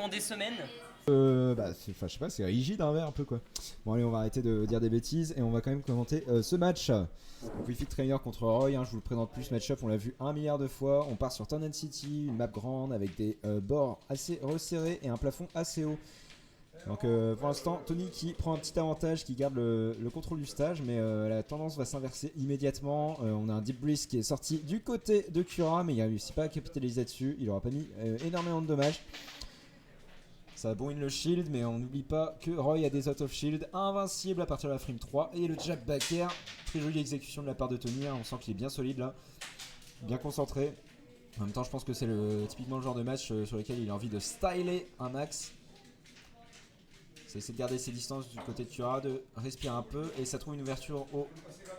pendant des semaines. Je sais pas, c'est rigide un peu quoi. Bon allez, on va arrêter de dire des bêtises et on va quand même commenter ce match. Donc Wi-Fi Trainer contre Roy, hein, je vous le présente plus ce match-up, on l'a vu 1 milliard de fois. On part sur Turn City, une map grande avec des bords assez resserrés et un plafond assez haut. Donc pour l'instant, Tony qui prend un petit avantage, qui garde le contrôle du stage, mais la tendance va s'inverser immédiatement. On a un Deep Breeze qui est sorti du côté de Cura, mais il a réussi pas à capitaliser dessus. Il aura pas mis énormément de dommages. Ça brouille le shield, mais on n'oublie pas que Roy a des out of shield invincibles à partir de la frame 3. Et le Jack Backer, très jolie exécution de la part de Tony, hein, on sent qu'il est bien solide là, bien concentré. En même temps, je pense que c'est typiquement le genre de match sur lequel il a envie de styler un max. C'est essayer de garder ses distances du côté de Cura, de respirer un peu, et ça trouve une ouverture au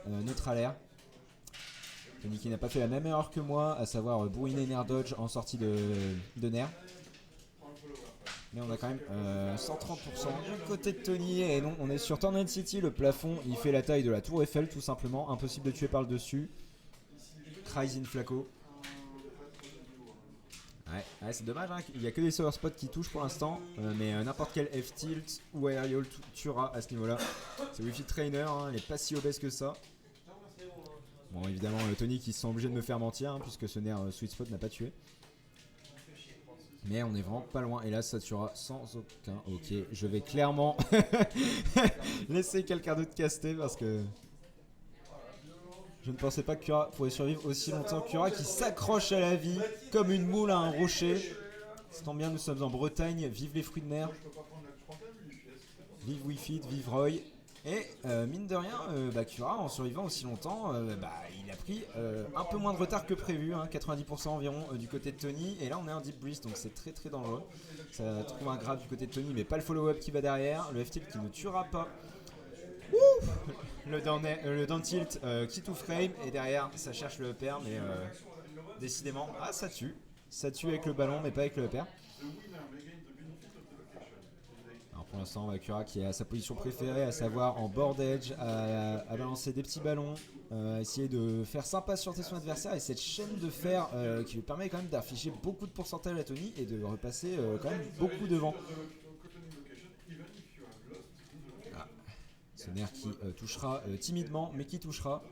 neutral air. Tony qui n'a pas fait la même erreur que moi, à savoir bourriner Nair Dodge en sortie de Nair. Mais on a quand même 130% du côté de Tony. Et non, on est sur Tornado City. Le plafond, il fait la taille de la tour Eiffel, tout simplement. Impossible de tuer par le dessus. Crazy in Flaco. Ouais, c'est dommage, hein. Il n'y a que des solar spots qui touchent pour l'instant. Mais n'importe quel F-tilt ou aerial tuera à ce niveau-là. C'est Wi-Fi Trainer, hein, il n'est pas si obèse que ça. Bon, évidemment, Tony qui se sent obligé de me faire mentir, hein, puisque ce nerf Sweet Spot n'a pas tué. Mais on est vraiment pas loin. Et là, ça tuera sans aucun. Ok, je vais clairement laisser quelqu'un d'autre caster parce que je ne pensais pas que Cura pourrait survivre aussi longtemps. Cura qui s'accroche à la vie comme une moule à un rocher. C'est tant bien, nous sommes en Bretagne. Vive les fruits de mer. Vive Wi-Fi, vive Roy. Et mine de rien, Cura, en survivant aussi longtemps, il a pris un peu moins de retard que prévu, hein, 90% environ du côté de Tony. Et là, on est un Deep Breeze, donc c'est très très dangereux. Ça trouve un grab du côté de Tony, mais pas le follow-up qui va derrière. Le F-tilt qui ne tuera pas. Ouh, le down tilt qui tout frame. Et derrière, ça cherche le upper, mais décidément, ça tue. Ça tue avec le ballon, mais pas avec le upper. Pour l'instant, Cura qui est à sa position préférée, à savoir en board edge, à balancer des petits ballons, à essayer de faire sympa sur son adversaire, et cette chaîne de fer qui lui permet quand même d'afficher beaucoup de pourcentage à Tony et de repasser quand même beaucoup devant. Ce nerf qui touchera timidement, mais qui touchera.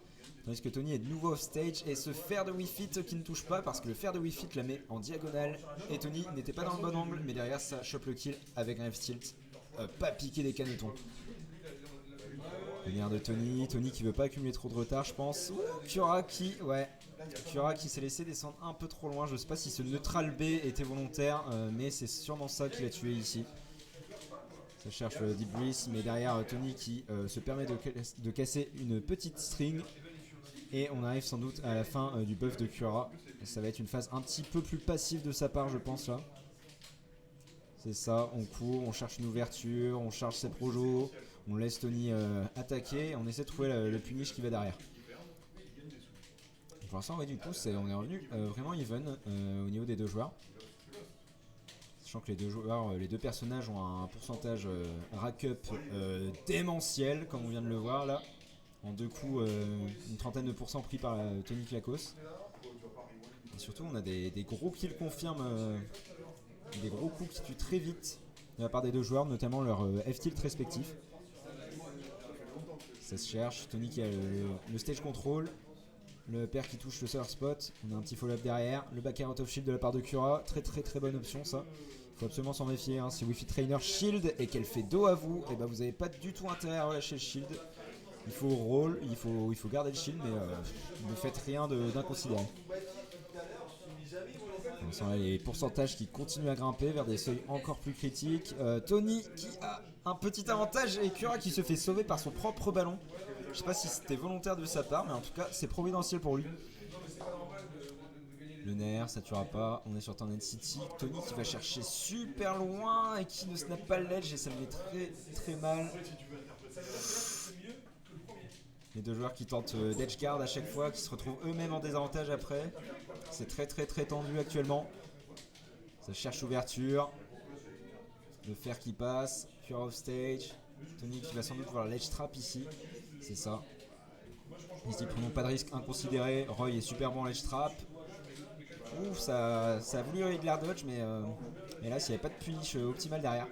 Tandis que Tony est de nouveau off stage et ce fer de Wi-Fi qui ne touche pas parce que le fer de Wi-Fi la met en diagonale et Tony n'était pas dans le bon angle, mais derrière ça chope le kill avec un F-tilt. Pas piquer des canetons. Le nerf de Tony qui veut pas accumuler trop de retard, je pense. Cura qui s'est laissé descendre un peu trop loin. Je sais pas si ce neutral B était volontaire, mais c'est sûrement ça qui l'a tué ici. Ça cherche le Deep Breeze, mais derrière Tony qui se permet de casser une petite string. Et on arrive sans doute à la fin du buff de Cura. Ça va être une phase un petit peu plus passive de sa part, je pense là. C'est ça, on court, on cherche une ouverture, on charge ses projos, on laisse Tony attaquer, on essaie de trouver le punish qui va derrière. Pour l'instant, du coup, on est revenu vraiment even au niveau des deux joueurs. Sachant que les deux personnages ont un pourcentage rack-up démentiel, comme on vient de le voir là. En deux coups, une trentaine de pourcents pris par Tony Klakos. Et surtout, on a des gros kills confirmes. Des gros coups qui tuent très vite de la part des deux joueurs, notamment leur F-tilt respectif. Ça se cherche, Tony qui a le stage control, le père qui touche le solar spot, on a un petit follow-up derrière, le back air out of shield de la part de Cura, très très très bonne option ça. Il faut absolument s'en méfier, hein. Si Wi-Fi Trainer shield et qu'elle fait dos à vous, et vous n'avez pas du tout intérêt à relâcher le shield. Il faut roll, il faut garder le shield, mais ne faites rien d'inconsidéré. On sent les pourcentages qui continuent à grimper vers des seuils encore plus critiques. Tony qui a un petit avantage et Cura qui se fait sauver par son propre ballon. Je sais pas si c'était volontaire de sa part, mais en tout cas c'est providentiel pour lui. Le nerf, ça tuera pas. On est sur Tornado City. Tony qui va chercher super loin et qui ne snap pas le ledge et ça me met très très mal. Les deux joueurs qui tentent d'edge guard à chaque fois, qui se retrouvent eux-mêmes en désavantage après. C'est très très très tendu actuellement. Ça cherche ouverture. Le fer qui passe. Cura off stage. Tony qui va sans doute voir l'edge trap ici. C'est ça. Ici, prenons pas de risque inconsidéré. Roy est super bon en l'edge trap. Ouf, ça a voulu l'air dodge, mais hélas, il n'y avait pas de punish optimal derrière.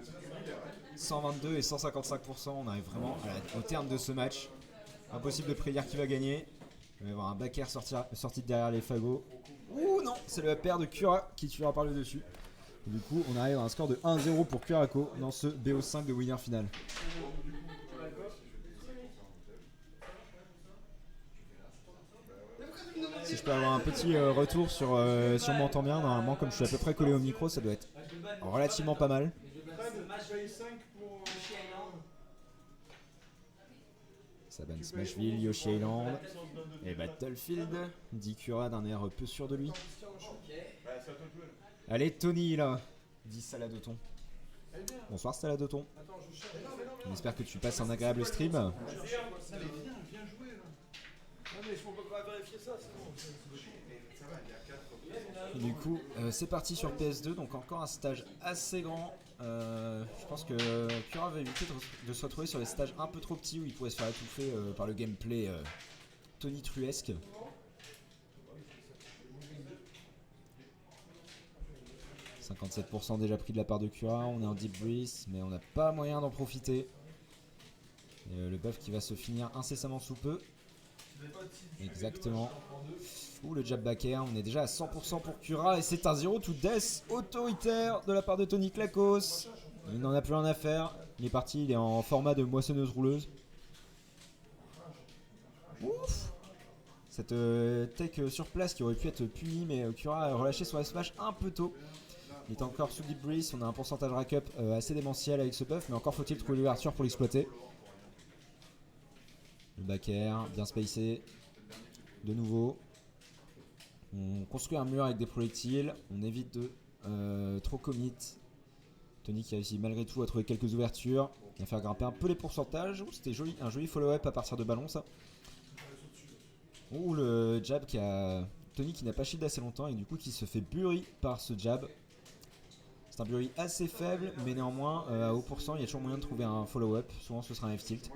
122 et 155%, on arrive vraiment au terme de ce match. Impossible de prédire qui va gagner. Il va y avoir un back air sorti de derrière les fagots. Ouh non, c'est le paire de Cura qui tuera par le dessus. Du coup, on arrive à un score de 1-0 pour Curako dans ce BO5 de winner final. Si je peux avoir un petit retour sur si on m'entend bien, normalement comme je suis à peu près collé au micro, ça doit être relativement pas mal. Saban Smashville, Yoshi Island et Battlefield. Dit Cura d'un air peu sûr de lui. Allez Tony là, dit Saladoton. Bonsoir Saladoton. On espère que tu passes un agréable stream. Et du coup, c'est parti sur PS2, donc encore un stage assez grand. Je pense que Cura va éviter de se retrouver sur les stages un peu trop petits où il pourrait se faire étouffer par le gameplay tonitruesque. « 57% déjà pris de la part de Cura, on est en deep breeze, mais on n'a pas moyen d'en profiter. Et, le buff qui va se finir incessamment sous peu. Exactement. Ouh, le jab back air, on est déjà à 100% pour Cura et c'est un 0 to death autoritaire de la part de Tony Clacos. Il n'en a plus rien à faire. Il est parti, il est en format de moissonneuse rouleuse. Ouf. Cette tech sur place qui aurait pu être punie, mais Cura a relâché son smash un peu tôt. Il est encore sous deep breeze, on a un pourcentage rack-up assez démentiel avec ce buff, mais encore faut-il trouver l'ouverture pour l'exploiter. Le back air, bien spacé. De nouveau. On construit un mur avec des projectiles, on évite de trop commit. Tony qui a réussi malgré tout à trouver quelques ouvertures, à faire grimper un peu les pourcentages. C'était joli, un joli follow-up à partir de ballon ça. Ouh, le jab qui a... Tony qui n'a pas shield assez longtemps et du coup qui se fait bury par ce jab. C'est un bury assez faible, mais néanmoins à haut pourcent il y a toujours moyen de trouver un follow-up. Souvent ce sera un F-tilt.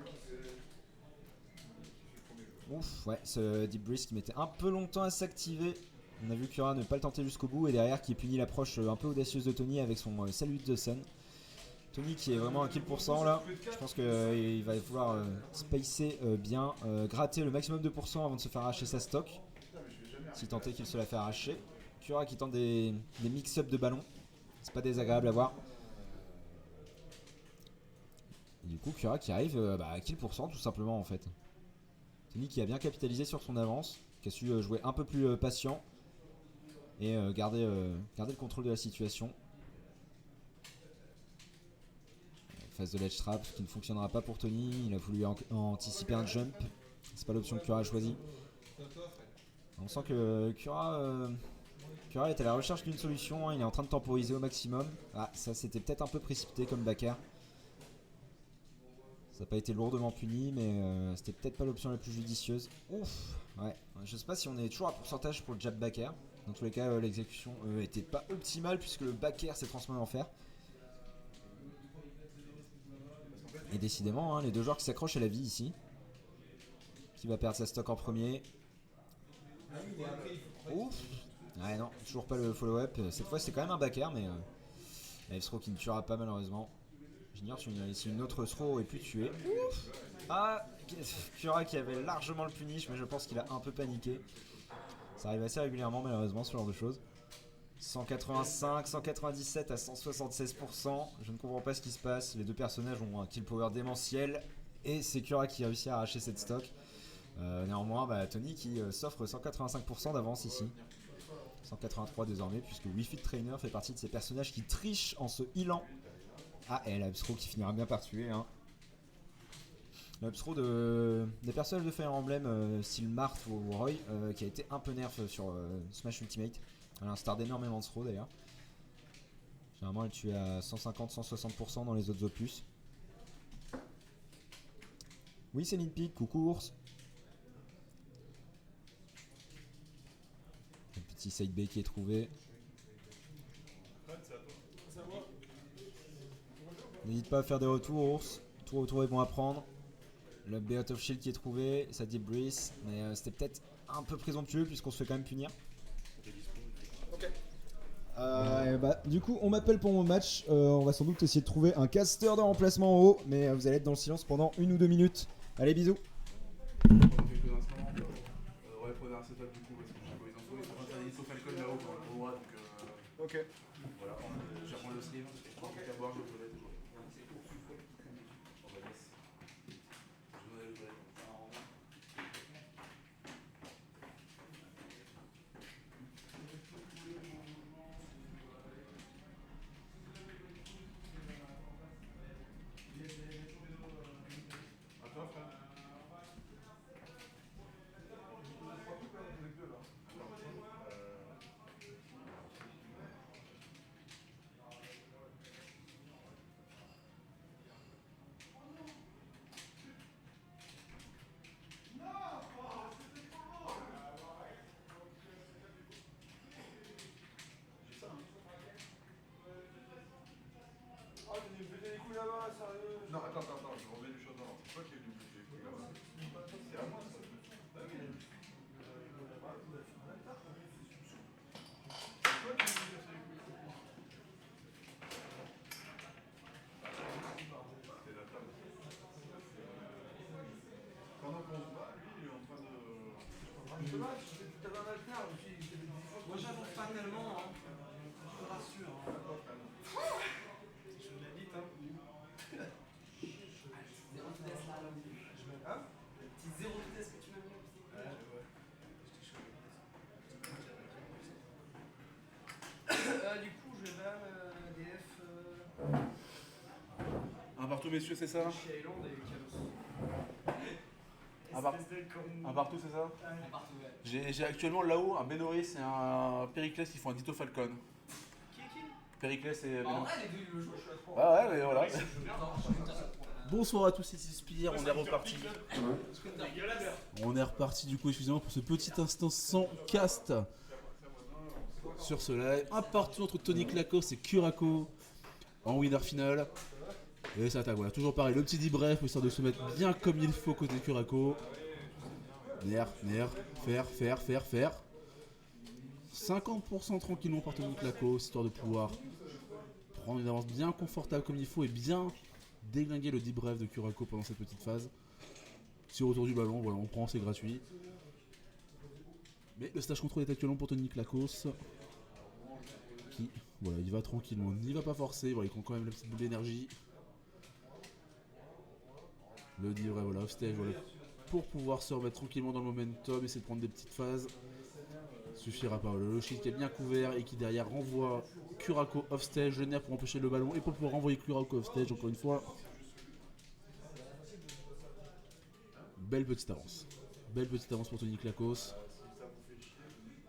Ouf, ouais, ce deep breeze qui mettait un peu longtemps à s'activer. On a vu Cura ne pas le tenter jusqu'au bout et derrière qui punit l'approche un peu audacieuse de Tony avec son salut de Sun. Tony qui est vraiment à kill % là. Je pense qu'il va vouloir spacer bien, gratter le maximum de % avant de se faire arracher sa stock. Si tant est qu'il se la fait arracher. Cura qui tente des mix-up de ballons. C'est pas désagréable à voir. Et du coup Cura qui arrive à kill % tout simplement en fait. Tony qui a bien capitalisé sur son avance, qui a su jouer un peu plus patient et garder le contrôle de la situation. Phase de ledge trap qui ne fonctionnera pas pour Tony, il a voulu anticiper un jump, c'est pas l'option que Cura a choisie. On sent que Cura est à la recherche d'une solution, il est en train de temporiser au maximum. Ah, ça c'était peut-être un peu précipité comme back air. Ça n'a pas été lourdement puni, mais c'était peut-être pas l'option la plus judicieuse. Ouf, ouais. Je sais pas si on est toujours à pourcentage pour le jab back air. Dans tous les cas, l'exécution était pas optimale puisque le back air s'est transformé en fer. Et décidément, hein, les deux joueurs qui s'accrochent à la vie ici. Qui va perdre sa stock en premier? Ouf. Ouais, non, toujours pas le follow-up. Cette fois, c'est quand même un back air, mais la F-throw qui ne tuera pas malheureusement. J'ignore si une autre throw aurait pu tuer. Ouf. Ah, Cura qui avait largement le punish, mais je pense qu'il a un peu paniqué. Ça arrive assez régulièrement malheureusement ce genre de choses. 185, 197 à 176%. Je ne comprends pas ce qui se passe. Les deux personnages ont un kill power démentiel. Et c'est Cura qui réussit à arracher cette stock. Néanmoins, Tony qui s'offre 185% d'avance ici. 183 désormais, puisque Wi-Fi Trainer fait partie de ces personnages qui trichent en se healant. Ah, et l'Abstro qui finira bien par tuer. Hein. L'Abstro des personnages de Fire Emblem, style Marth ou Roy, qui a été un peu nerf sur Smash Ultimate. À l'instar d'énormément de throw d'ailleurs. Généralement, elle tue à 150-160% dans les autres opus. Oui, c'est Nitpick, coucou ours. Un petit side B qui est trouvé. N'hésite pas à faire des retours, ours. Tout retour est bon à prendre. Le B out of shield qui est trouvé, ça dit breeze, mais c'était peut-être un peu présomptueux puisqu'on se fait quand même punir. Du coup, on m'appelle pour mon match. On va sans doute essayer de trouver un caster de remplacement en haut, mais vous allez être dans le silence pendant 1 ou 2 minutes. Allez, bisous. Pendant quelques instants, ouais, prenez un setup du coup, parce que je sais pas, ils sont en train de faire des Iso Falcon là-haut pour le droit, donc Ok. voilà, j'apprends le stream, je prends un truc à boire, je vais aux toilettes. On va laisser. Je vais aller aux toilettes. À toi, frère. Non, attends, je remets du chaud dans l'ordre. C'est toi qui es venu me péter les couilles là-bas. C'est à moi ça. Bah oui. C'est toi qui es venu me casser les couilles. C'est la table. Pendant qu'on se bat, lui, il est en train de. Je te match, t'avais un alter aussi. Moi j'avance pas tellement, hein. Je te rassure. Hein. Je vous l'ai dit, hein. Zéro vitesse là, là. Hein? Le petit zéro vitesse que tu m'as mis là. Ouais, ouais. Du coup, je vais DF. Un partout, messieurs, c'est ça? Chez Island et Kalos. Un partout, c'est ça? Un partout, ouais. J'ai actuellement là-haut un Benoris et un Périclès qui font un Ditto Falcon. Qui Périclès et Bah, en Benoris. vrai, les deux ils me jouent, je suis à 3. Ouais, mais voilà. Bonsoir à tous, ici Spire, on est reparti. On est reparti du coup, excusez-moi pour ce petit instant sans cast. Sur ce live, un partout entre Tony Klakos et Kurako en winner final. Et ça attaque, voilà, toujours pareil, le petit dit bref, histoire de se mettre bien comme il faut côté Kurako. Nerf, faire. 50% tranquillement par Tony Klakos, histoire de pouvoir prendre une avance bien confortable comme il faut et bien déglinguer le deep bref de Kurako pendant cette petite phase. Sur autour du ballon, voilà, on prend, c'est gratuit. Mais le stage contrôle est actuellement pour Tony Klakos. Qui, voilà, il va tranquillement, il n'y va pas forcer, voilà, il prend quand même la petite boule d'énergie. Le deep bref, voilà, off stage, voilà, pour pouvoir se remettre tranquillement dans le momentum, essayer de prendre des petites phases. Suffira pas, le shield qui est bien couvert et qui derrière renvoie Kurako off stage, le nerf pour empêcher le ballon et pour pouvoir renvoyer Kurako off stage encore une fois. Belle petite avance pour Tony Klakos.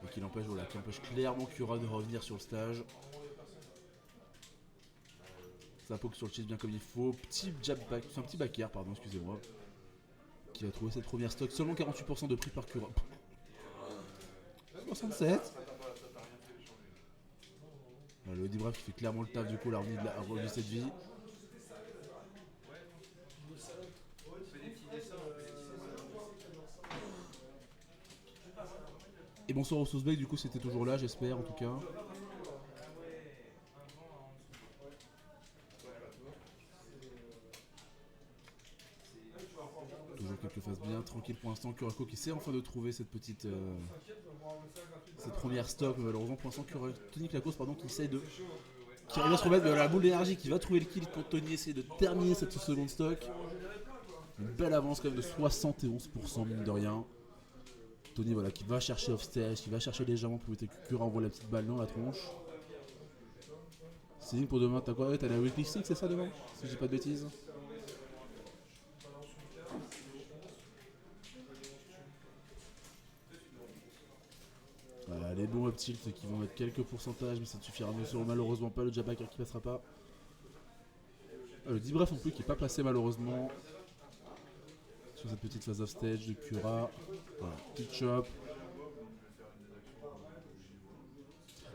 Et qui l'empêche, voilà, qui empêche clairement Kura de revenir sur le stage. Ça poke sur le cheese bien comme il faut. Petit jab back, enfin petit back air, pardon, excusez-moi. Qui va trouver cette première stock. Seulement 48% de prix par Kura. 67. Voilà, le D-Brave qui fait clairement le taf du coup, l'armée de cette vie. Et bonsoir au Saucebeck, du coup c'était toujours là, j'espère en tout cas. Toujours quelques phases bien tranquilles pour l'instant. Kurako qui essaie enfin de trouver cette petite cette première stock, mais malheureusement pour l'instant Tony Klakos pardon, qui essaye de qui arrive à se remettre de la boule d'énergie, qui va trouver le kill pour Tony essayer de terminer cette seconde stock. Une belle avance quand même de 71% mine de rien. Tony voilà qui va chercher off stage, qui va chercher légèrement pour éviter que Kura envoie la petite balle dans la tronche. C'est une pour demain, t'as quoi? Ouais, t'as la Weekly Stick, c'est ça demain? Si je dis pas de bêtises. Voilà, les bons up tilt qui vont mettre quelques pourcentages, mais ça ne suffira malheureusement pas. Le jabbacker qui passera pas. Le debrief non plus qui n'est pas passé malheureusement sur cette petite phase off stage de Kura. Voilà, petit chop.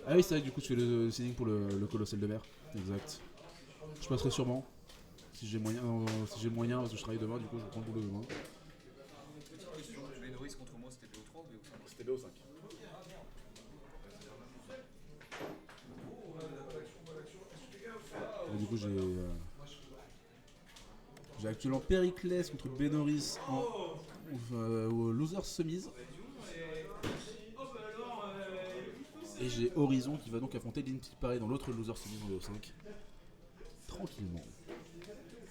Ah oui, c'est vrai que du coup tu fais le seeding pour le colossal de mer. Exact. Je passerai sûrement. Si j'ai moyen, parce que je travaille demain, du coup je prends le boulot demain. Petite question, jouer Norris contre moi c'était BO3 ou BO5? C'était BO5. coup j'ai actuellement Périclès contre Benoris au loser semis. Et j'ai Horizon qui va donc affronter Linty pareil dans l'autre loser semis en VO5. Tranquillement.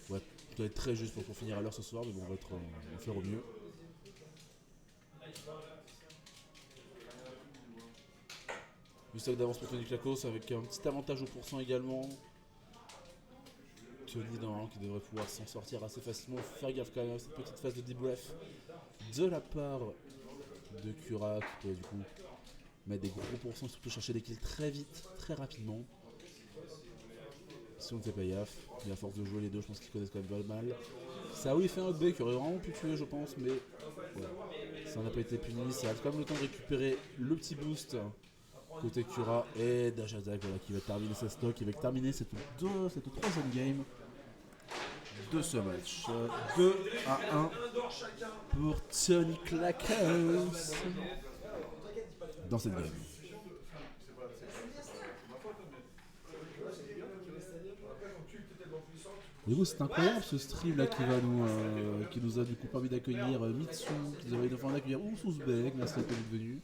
Ouais, ça doit être très juste pour finir à l'heure ce soir, mais bon, on va faire au mieux. Du stock d'avance pour Tony Klakos avec un petit avantage au pourcent également. Tony normalement qui devrait pouvoir s'en sortir assez facilement. Faire gaffe quand même à cette petite phase de deep breath de la part de Cura qui peut du coup mettre des gros pourcents et surtout chercher des kills très vite, très rapidement. Si on ne fait pas gaffe, et à force de jouer les deux, je pense qu'ils connaissent quand même pas mal. Ça oui, il fait un B qui aurait vraiment pu tuer, je pense, mais voilà. Ça n'a pas été puni. Ça a quand même le temps de récupérer le petit boost côté Cura et Dajazak voilà, qui va terminer sa stock, qui va terminer cette troisième game de ce match. 2-1 pour Tony Klakos dans cette game. Du coup, c'est incroyable ce stream là qui nous a du coup permis d'accueillir Mitsu, qui nous avait demandé d'accueillir Oussouzbek, merci d'être venu.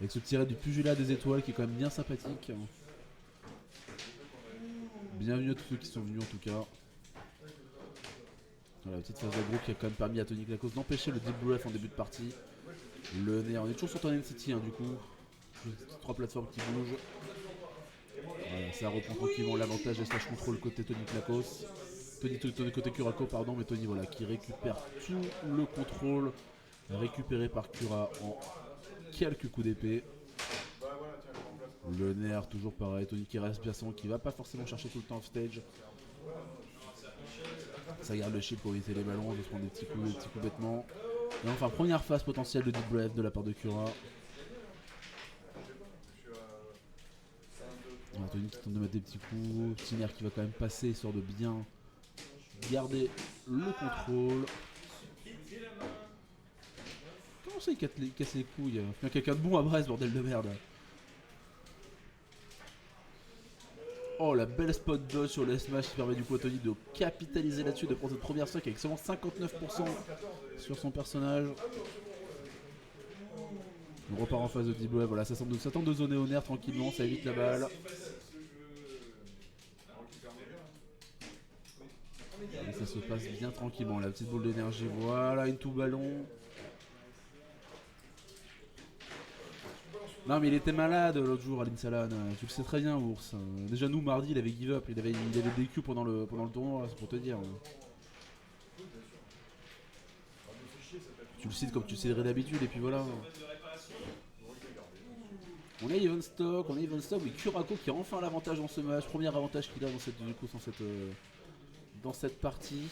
Avec ce petit raid du pugilat des étoiles qui est quand même bien sympathique. Bienvenue à tous ceux qui sont venus en tout cas. Voilà, petite phase de groupe qui a quand même permis à Tony Klakos d'empêcher le deep breath en début de partie. Le nez, on est toujours sur Turn City du coup. 3 plateformes qui bougent. Voilà, ça reprend tranquillement l'avantage des slash control côté Tony Klakos. Côté Curako pardon, mais Tony voilà qui récupère tout le contrôle récupéré par Cura en quelques coups d'épée. Le nerf toujours pareil, Tony qui reste bien son, qui va pas forcément chercher tout le temps off stage. Ça garde le shield pour éviter les ballons, de se prendre des petits coups bêtement. Et enfin première phase potentielle de deep breath de la part de Cura. Tony qui tente de mettre des petits coups, Tiner qui va quand même passer histoire de bien garder le contrôle. Comment ça il casse les couilles? Il y a quelqu'un de bon à Brest, bordel de merde. Oh la belle spot dodge sur le smash qui permet du coup à Tony de capitaliser là-dessus, de prendre cette première stock avec seulement 59% sur son personnage. On repart en phase de deep breath, voilà, ça tente de zoner au nerf tranquillement, ça évite la balle. Et ça se passe bien tranquillement, la petite boule d'énergie, voilà, une tout ballon. Non mais il était malade l'autre jour à l'Insalan, tu le sais très bien Ours. Déjà nous mardi il avait give up, il avait DQ pendant le tournoi, c'est pour te dire. Tu le cites comme tu céderais d'habitude et puis voilà. On a even stock, oui Curako qui a enfin l'avantage dans ce match, premier avantage qu'il a dans cette partie.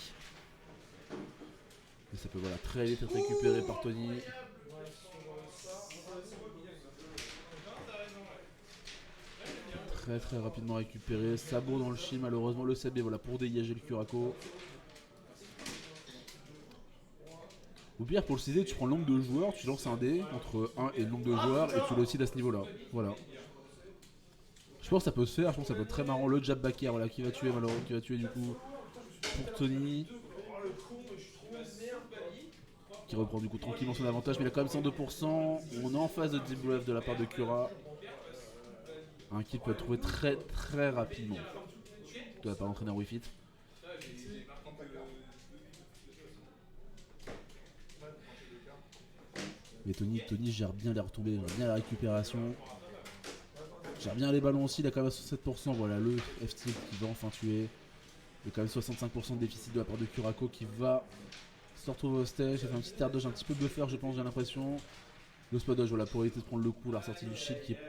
Et ça peut voilà, très vite être récupéré par Tony. Très rapidement récupéré, sabot dans le chi malheureusement le CB voilà pour dégager le Curako. Au pire pour le CD tu prends le nombre de joueurs, tu lances un dé entre 1 et le nombre de joueurs et tu le cibles à ce niveau là. Voilà. Je pense que ça peut se faire, je pense que ça peut être très marrant. Le jab back air voilà, qui va tuer malheureusement, qui va tuer du coup pour Tony. Qui reprend du coup tranquillement son avantage mais il a quand même 102%. On est en phase de deep breath de la part de Cura. Un kill peut être trouvé très rapidement de la part d'entraîneur Wii-Fit. Mais Tony gère bien les retombées, gère bien la récupération. Gère bien les ballons aussi, il a quand même 67%. Voilà le FT qui va enfin tuer. Il y a quand même 65% de déficit de la part de Curako qui va se retrouver au stage. Il a fait un petit air dodge un petit peu buffer je pense, j'ai l'impression. Le spot dodge voilà, pour éviter de prendre le coup, la ressortie du shield qui est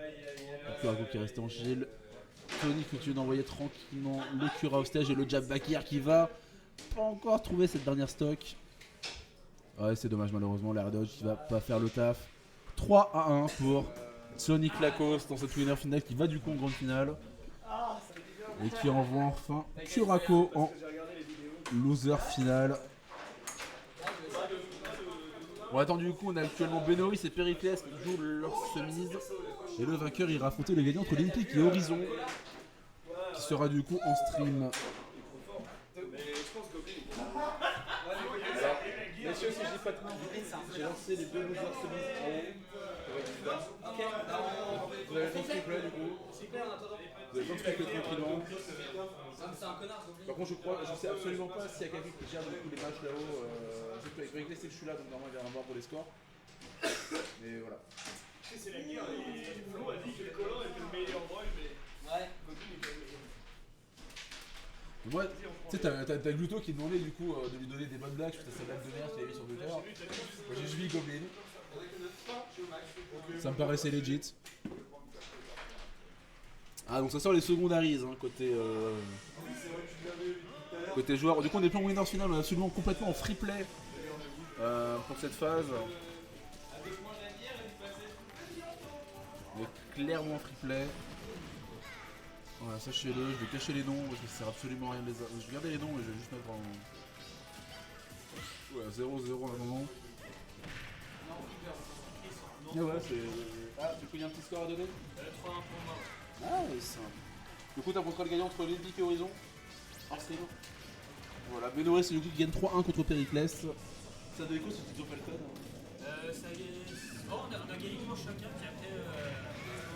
Curako qui est resté en shield. Tony qui continue d'envoyer tranquillement le Cura au stage et le jab back air qui va pas encore trouver cette dernière stock. Ouais c'est dommage malheureusement l'air dodge qui va pas faire le taf. 3-1 pour Tony Klakos dans cette winner finale qui va du coup en grande finale. Et qui envoie enfin Curako en loser finale. Bon attends du coup on a actuellement Benoris et Périclès qui jouent leur semise. Et le vainqueur ira affronter le gagnant entre Olympique et Horizon. Qui qui sera du coup en stream. Messieurs, si je dis pas de j'ai lancé les 2 losers semis en haut. Vous avez le temps de skip là du coup. Vous avez le temps de skip tranquillement. Par contre, je sais absolument pas s'il y a quelqu'un qui gère du coup les matchs là-haut. Avec les que je suis là, donc normalement il va y en avoir pour les scores. Mais voilà. C'est la guerre, et Flo a dit que le collant était le meilleur boy, mais. Ouais. Moi, tu sais, t'as Gluto qui demandait du coup de lui donner des bonnes blagues suite à sa blague de merde qu'il avait mis sur Twitter. Moi j'ai suivi Goblin. Ça me paraissait legit. Ah, donc ça sort les secondaries hein, côté joueur. Du coup, on est pas en winners final, on est absolument complètement en free play pour cette phase. On est clairement en free play. Voilà, sachez-le, je vais cacher les noms parce que ça sert absolument à rien de les. Je vais garder les noms et je vais juste mettre en. Voilà, 0-0 à un moment. Et ouais, c'est. Ah, du coup, il y a un petit score à donner 3-1 pour moi. Ah, ouais, c'est simple. Du coup, t'as contre le gagnant entre Olympique et Horizon. Arsenal. Voilà, Benoît, c'est du coup qui gagne 3-1 contre Périclès. Ça donnait quoi ce petit Falcon Ça a gagné. Oh, on a gagné dimanche chacun, puis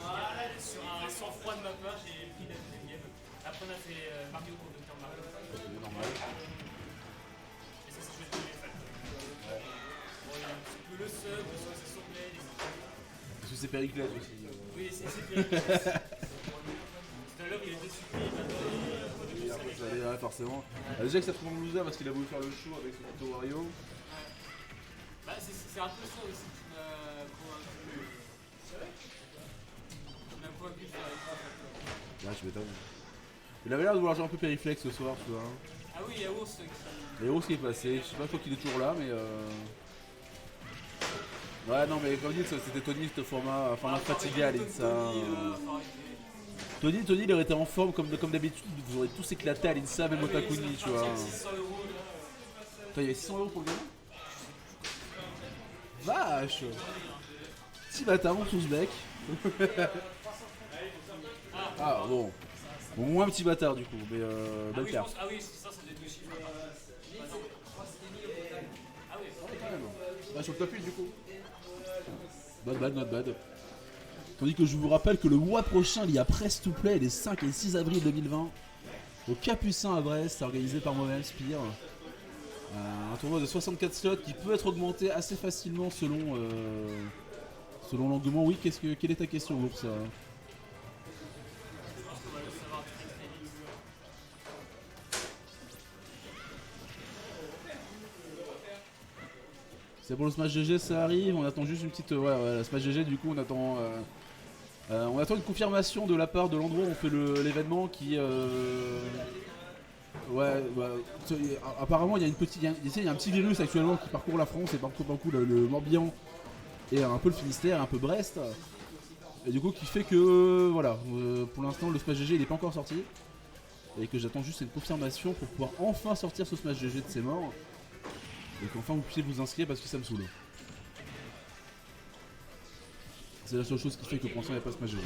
après, sur un sang-froid de ma part, j'ai pris la deuxième game. Après, on a fait Mario contre Dr. Mario. C'est normal. Et ça, c'est chouette de les Falcons. Ouais. Bon, il y a un petit peu le sub, parce que c'est son play. Parce que c'est Périclès aussi. Oui, c'est Périclès. Tout à l'heure, il était surpris, maintenant, Ouais, forcément. Déjà que ça trouve en loser parce qu'il a voulu faire le show avec son Toto Wario. Bah, c'est un peu ça aussi qui m'a convaincu. De faire avec ça. Là, je m'étonne. Il avait l'air de vouloir jouer un peu Périflex ce soir, tu vois. Ah oui, il y a Ours qui. Et Ours qui est passé, je sais pas quoi qu'il est toujours là, mais ouais, non, mais comme dit, c'était Tony, ce format fatigué à l'INSA. Tony, il aurait été en forme comme d'habitude, vous aurez tous éclaté à l'INSA, même Otakuni, tu vois. 600 €. Attends, il y avait 600 € pour le gamin. Vache! Petit bâtard, mon sous ce mec. Ah bon. Au moins un petit bâtard du coup, mais belle carte. Ah oui, ça doit être le chiffre. Ah oui, Quand même. Bah, sur le top 8 du coup. Not bad. Tandis que je vous rappelle que le mois prochain, il y a Press to Play les 5 et 6 avril 2020 au Capucin à Brest, organisé par moi-même, Spire. Un tournoi de 64 slots qui peut être augmenté assez facilement selon l'engouement. Oui, quelle est ta question, Ours? C'est bon, le Smash GG, ça arrive. On attend juste une petite. Ouais, le Smash GG, du coup, on attend une confirmation de la part de l'endroit où on fait l'événement qui. Apparemment, il y a un petit virus actuellement qui parcourt la France et parcourt beaucoup le Morbihan et un peu le Finistère, un peu Brest. Et du coup, qui fait que. Voilà, pour l'instant, le Smash GG il n'est pas encore sorti. Et que j'attends juste une confirmation pour pouvoir enfin sortir ce Smash GG de ses morts. Et qu'enfin vous puissiez vous inscrire parce que ça me saoule. C'est la seule chose qui fait que pour l'instant il n'y a pas ce Smash GG.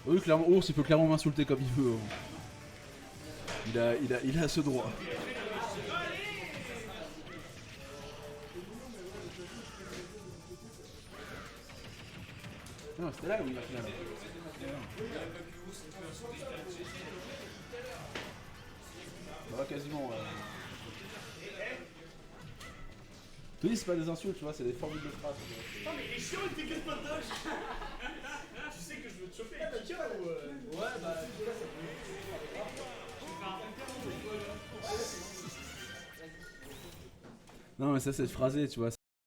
Oui, clairement, Ours il peut clairement m'insulter comme il veut. Il a ce droit. Non, c'était là, oui, la finale. Bah, quasiment. Tu dis, c'est pas des insultes, tu vois, c'est des formules de phrases. Non, mais il est chiant, il t'écoute pas de doge. Tu sais que je veux te choper avec quelqu'un ou. Ouais, bah, Non, mais ça, c'est phrasé, tu vois,